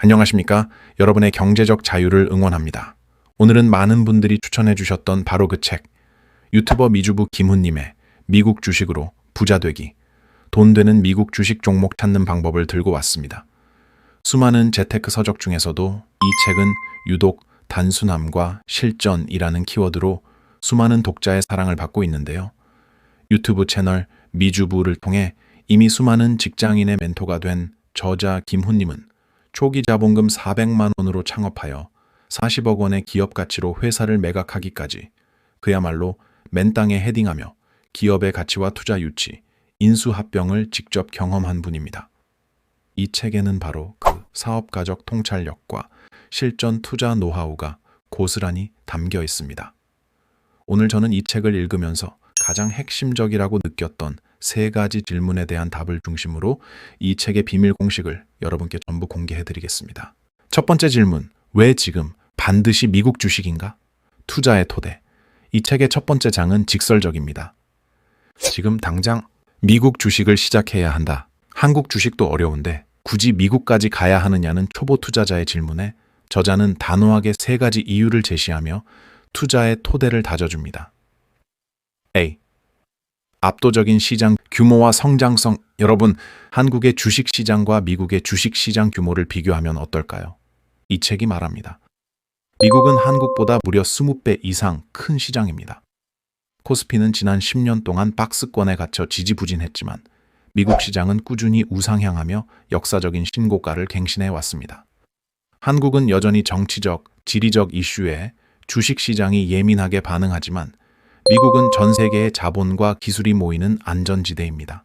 안녕하십니까? 여러분의 경제적 자유를 응원합니다. 오늘은 많은 분들이 추천해 주셨던 바로 그 책, 유튜버 미주부 김훈님의 미국 주식으로 부자 되기, 돈 되는 미국 주식 종목 찾는 방법을 들고 왔습니다. 수많은 재테크 서적 중에서도 이 책은 유독 단순함과 실전이라는 키워드로 수많은 독자의 사랑을 받고 있는데요. 유튜브 채널 미주부를 통해 이미 수많은 직장인의 멘토가 된 저자 김훈님은 초기 자본금 400만 원으로 창업하여 40억 원의 기업 가치로 회사를 매각하기까지 그야말로 맨땅에 헤딩하며 기업의 가치와 투자 유치, 인수합병을 직접 경험한 분입니다. 이 책에는 바로 그 사업가적 통찰력과 실전 투자 노하우가 고스란히 담겨 있습니다. 오늘 저는 이 책을 읽으면서 가장 핵심적이라고 느꼈던 3가지 질문에 대한 답을 중심으로 이 책의 비밀 공식을 여러분께 전부 공개해드리겠습니다. 첫 번째 질문, 왜 지금 반드시 미국 주식인가? 투자의 토대. 이 책의 첫 번째 장은 직설적입니다. 지금 당장 미국 주식을 시작해야 한다. 한국 주식도 어려운데 굳이 미국까지 가야 하느냐는 초보 투자자의 질문에 저자는 단호하게 3가지 이유를 제시하며 투자의 토대를 다져줍니다. A. 압도적인 시장 규모와 성장성. 여러분, 한국의 주식시장과 미국의 주식시장 규모를 비교하면 어떨까요? 이 책이 말합니다. 미국은 한국보다 무려 20배 이상 큰 시장입니다. 코스피는 지난 10년 동안 박스권에 갇혀 지지부진했지만 미국 시장은 꾸준히 우상향하며 역사적인 신고가를 갱신해 왔습니다. 한국은 여전히 정치적, 지리적 이슈에 주식시장이 예민하게 반응하지만 미국은 전 세계의 자본과 기술이 모이는 안전지대입니다.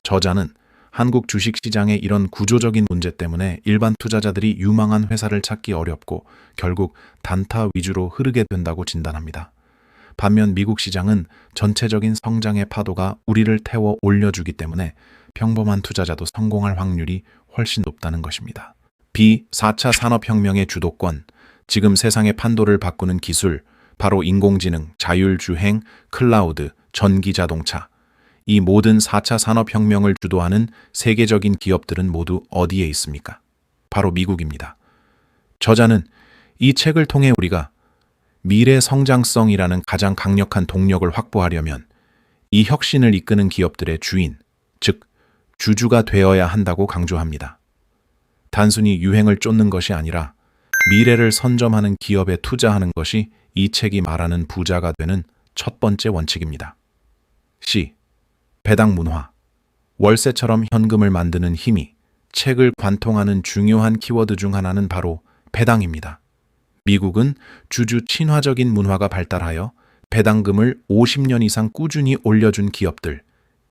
저자는 한국 주식시장의 이런 구조적인 문제 때문에 일반 투자자들이 유망한 회사를 찾기 어렵고 결국 단타 위주로 흐르게 된다고 진단합니다. 반면 미국 시장은 전체적인 성장의 파도가 우리를 태워 올려주기 때문에 평범한 투자자도 성공할 확률이 훨씬 높다는 것입니다. B. 4차 산업혁명의 주도권, 지금 세상의 판도를 바꾸는 기술, 바로 인공지능, 자율주행, 클라우드, 전기자동차. 이 모든 4차 산업혁명을 주도하는 세계적인 기업들은 모두 어디에 있습니까? 바로 미국입니다. 저자는 이 책을 통해 우리가 미래 성장성이라는 가장 강력한 동력을 확보하려면 이 혁신을 이끄는 기업들의 주인, 즉 주주가 되어야 한다고 강조합니다. 단순히 유행을 쫓는 것이 아니라 미래를 선점하는 기업에 투자하는 것이 이 책이 말하는 부자가 되는 첫 번째 원칙입니다. C. 배당 문화. 월세처럼 현금을 만드는 힘이 책을 관통하는 중요한 키워드 중 하나는 바로 배당입니다. 미국은 주주 친화적인 문화가 발달하여 배당금을 50년 이상 꾸준히 올려준 기업들,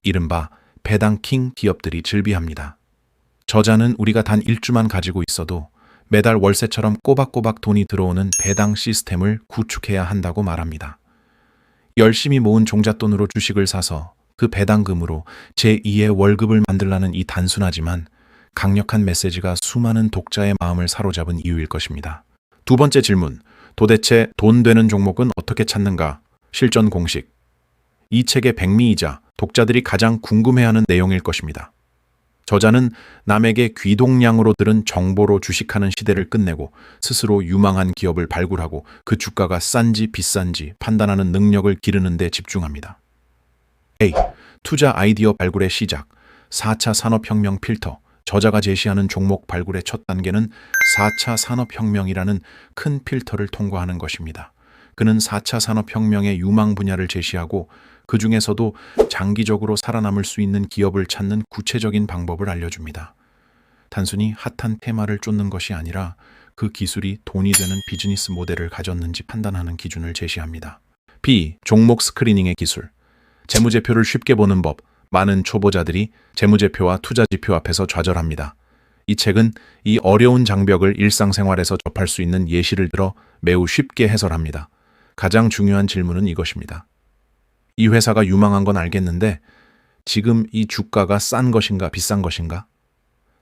이른바 배당킹 기업들이 즐비합니다. 저자는 우리가 단 1주만 가지고 있어도 매달 월세처럼 꼬박꼬박 돈이 들어오는 배당 시스템을 구축해야 한다고 말합니다. 열심히 모은 종잣돈으로 주식을 사서 그 배당금으로 제2의 월급을 만들라는 이 단순하지만 강력한 메시지가 수많은 독자의 마음을 사로잡은 이유일 것입니다. 두 번째 질문, 도대체 돈 되는 종목은 어떻게 찾는가? 실전 공식. 이 책의 백미이자 독자들이 가장 궁금해하는 내용일 것입니다. 저자는 남에게 귀동냥으로 들은 정보로 주식하는 시대를 끝내고 스스로 유망한 기업을 발굴하고 그 주가가 싼지 비싼지 판단하는 능력을 기르는 데 집중합니다. A. 투자 아이디어 발굴의 시작. 4차 산업혁명 필터. 저자가 제시하는 종목 발굴의 첫 단계는 4차 산업혁명이라는 큰 필터를 통과하는 것입니다. 그는 4차 산업혁명의 유망 분야를 제시하고 그 중에서도 장기적으로 살아남을 수 있는 기업을 찾는 구체적인 방법을 알려줍니다. 단순히 핫한 테마를 쫓는 것이 아니라 그 기술이 돈이 되는 비즈니스 모델을 가졌는지 판단하는 기준을 제시합니다. B. 종목 스크리닝의 기술. 재무제표를 쉽게 보는 법. 많은 초보자들이 재무제표와 투자지표 앞에서 좌절합니다. 이 책은 이 어려운 장벽을 일상생활에서 접할 수 있는 예시를 들어 매우 쉽게 해설합니다. 가장 중요한 질문은 이것입니다. 이 회사가 유망한 건 알겠는데 지금 이 주가가 싼 것인가 비싼 것인가?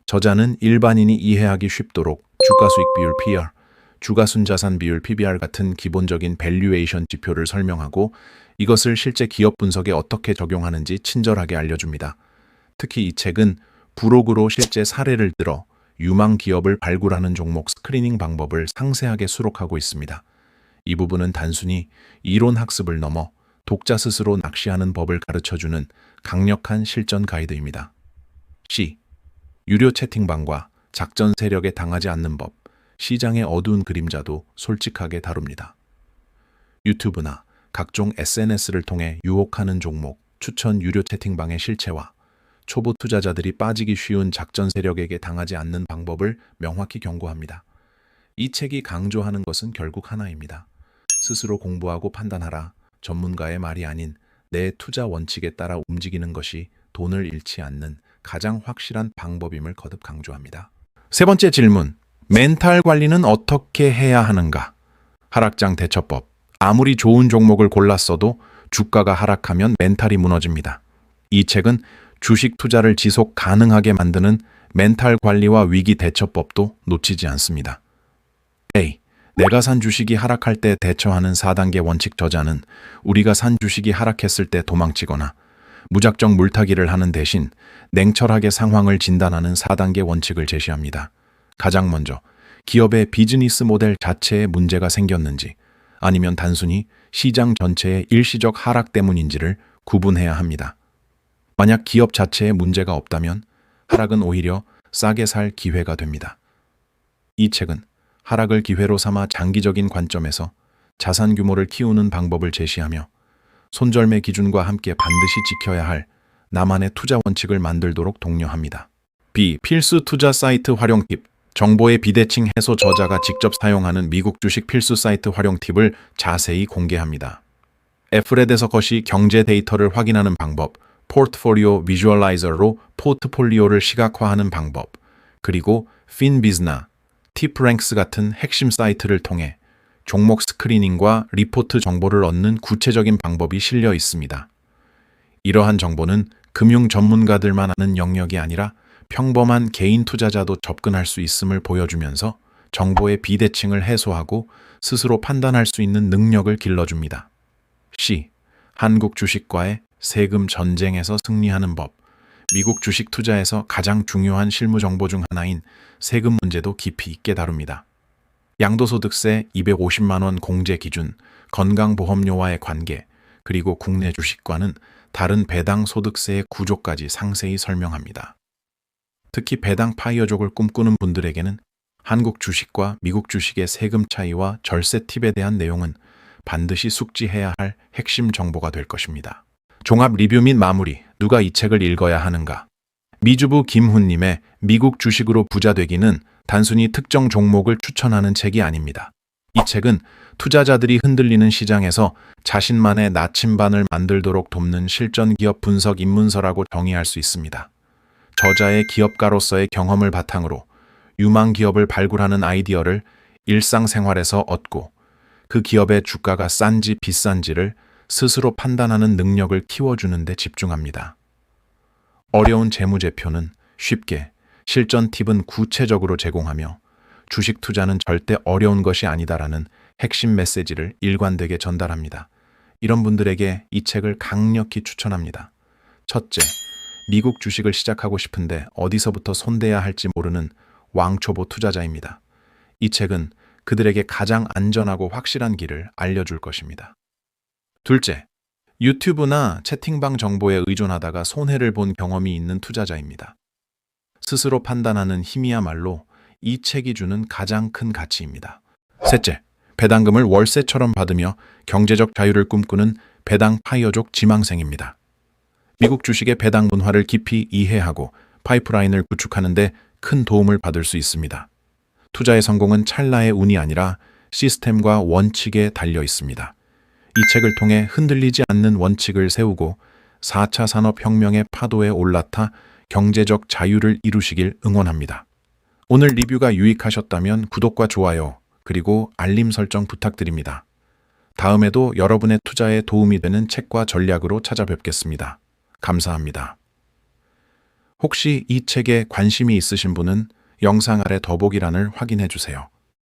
저자는 일반인이 이해하기 쉽도록 주가수익 비율 PR, 주가순자산 비율 PBR 같은 기본적인 밸류에이션 지표를 설명하고 이것을 실제 기업 분석에 어떻게 적용하는지 친절하게 알려줍니다. 특히 이 책은 부록으로 실제 사례를 들어 유망 기업을 발굴하는 종목 스크리닝 방법을 상세하게 수록하고 있습니다. 이 부분은 단순히 이론 학습을 넘어 독자 스스로 낚시하는 법을 가르쳐주는 강력한 실전 가이드입니다. C. 유료 채팅방과 작전 세력에 당하지 않는 법, 시장의 어두운 그림자도 솔직하게 다룹니다. 유튜브나 각종 SNS를 통해 유혹하는 종목, 추천 유료 채팅방의 실체와 초보 투자자들이 빠지기 쉬운 작전 세력에게 당하지 않는 방법을 명확히 경고합니다. 이 책이 강조하는 것은 결국 하나입니다. 스스로 공부하고 판단하라. 전문가의 말이 아닌 내 투자 원칙에 따라 움직이는 것이 돈을 잃지 않는 가장 확실한 방법임을 거듭 강조합니다. 세 번째 질문. 멘탈 관리는 어떻게 해야 하는가? 하락장 대처법. 아무리 좋은 종목을 골랐어도 주가가 하락하면 멘탈이 무너집니다. 이 책은 주식 투자를 지속 가능하게 만드는 멘탈 관리와 위기 대처법도 놓치지 않습니다. A. 내가 산 주식이 하락할 때 대처하는 4단계 원칙. 저자는 우리가 산 주식이 하락했을 때 도망치거나 무작정 물타기를 하는 대신 냉철하게 상황을 진단하는 4단계 원칙을 제시합니다. 가장 먼저 기업의 비즈니스 모델 자체에 문제가 생겼는지 아니면 단순히 시장 전체의 일시적 하락 때문인지를 구분해야 합니다. 만약 기업 자체에 문제가 없다면 하락은 오히려 싸게 살 기회가 됩니다. 이 책은 하락을 기회로 삼아 장기적인 관점에서 자산 규모를 키우는 방법을 제시하며 손절매 기준과 함께 반드시 지켜야 할 나만의 투자 원칙을 만들도록 독려합니다. B. 필수 투자 사이트 활용 팁. 정보의 비대칭 해소. 저자가 직접 사용하는 미국 주식 필수 사이트 활용 팁을 자세히 공개합니다. 에프레드서컷이 경제 데이터를 확인하는 방법, 포트폴리오 비주얼라이저로 포트폴리오를 시각화하는 방법, 그리고 핀비즈나, 팁랭크스 같은 핵심 사이트를 통해 종목 스크리닝과 리포트 정보를 얻는 구체적인 방법이 실려 있습니다. 이러한 정보는 금융 전문가들만 아는 영역이 아니라 평범한 개인 투자자도 접근할 수 있음을 보여주면서 정보의 비대칭을 해소하고 스스로 판단할 수 있는 능력을 길러줍니다. C. 한국 주식과의 세금 전쟁에서 승리하는 법. 미국 주식 투자에서 가장 중요한 실무 정보 중 하나인 세금 문제도 깊이 있게 다룹니다. 양도소득세 250만 원 공제 기준, 건강보험료와의 관계, 그리고 국내 주식과는 다른 배당 소득세의 구조까지 상세히 설명합니다. 특히 배당 파이어족을 꿈꾸는 분들에게는 한국 주식과 미국 주식의 세금 차이와 절세 팁에 대한 내용은 반드시 숙지해야 할 핵심 정보가 될 것입니다. 종합 리뷰 및 마무리. 누가 이 책을 읽어야 하는가? 미주부 김훈님의 미국 주식으로 부자 되기는 단순히 특정 종목을 추천하는 책이 아닙니다. 이 책은 투자자들이 흔들리는 시장에서 자신만의 나침반을 만들도록 돕는 실전 기업 분석 입문서라고 정의할 수 있습니다. 저자의 기업가로서의 경험을 바탕으로 유망 기업을 발굴하는 아이디어를 일상생활에서 얻고 그 기업의 주가가 싼지 비싼지를 스스로 판단하는 능력을 키워주는 데 집중합니다. 어려운 재무제표는 쉽게, 실전 팁은 구체적으로 제공하며 주식 투자는 절대 어려운 것이 아니다라는 핵심 메시지를 일관되게 전달합니다. 이런 분들에게 이 책을 강력히 추천합니다. 첫째, 미국 주식을 시작하고 싶은데 어디서부터 손대야 할지 모르는 왕초보 투자자입니다. 이 책은 그들에게 가장 안전하고 확실한 길을 알려줄 것입니다. 둘째, 유튜브나 채팅방 정보에 의존하다가 손해를 본 경험이 있는 투자자입니다. 스스로 판단하는 힘이야말로 이 책이 주는 가장 큰 가치입니다. 셋째, 배당금을 월세처럼 받으며 경제적 자유를 꿈꾸는 배당 파이어족 지망생입니다. 미국 주식의 배당 문화를 깊이 이해하고 파이프라인을 구축하는 데 큰 도움을 받을 수 있습니다. 투자의 성공은 찰나의 운이 아니라 시스템과 원칙에 달려 있습니다. 이 책을 통해 흔들리지 않는 원칙을 세우고 4차 산업혁명의 파도에 올라타 경제적 자유를 이루시길 응원합니다. 오늘 리뷰가 유익하셨다면 구독과 좋아요, 그리고 알림 설정 부탁드립니다. 다음에도 여러분의 투자에 도움이 되는 책과 전략으로 찾아뵙겠습니다. 감사합니다. 혹시 이 책에 관심이 있으신 분은 영상 아래 더보기란을 확인해 주세요.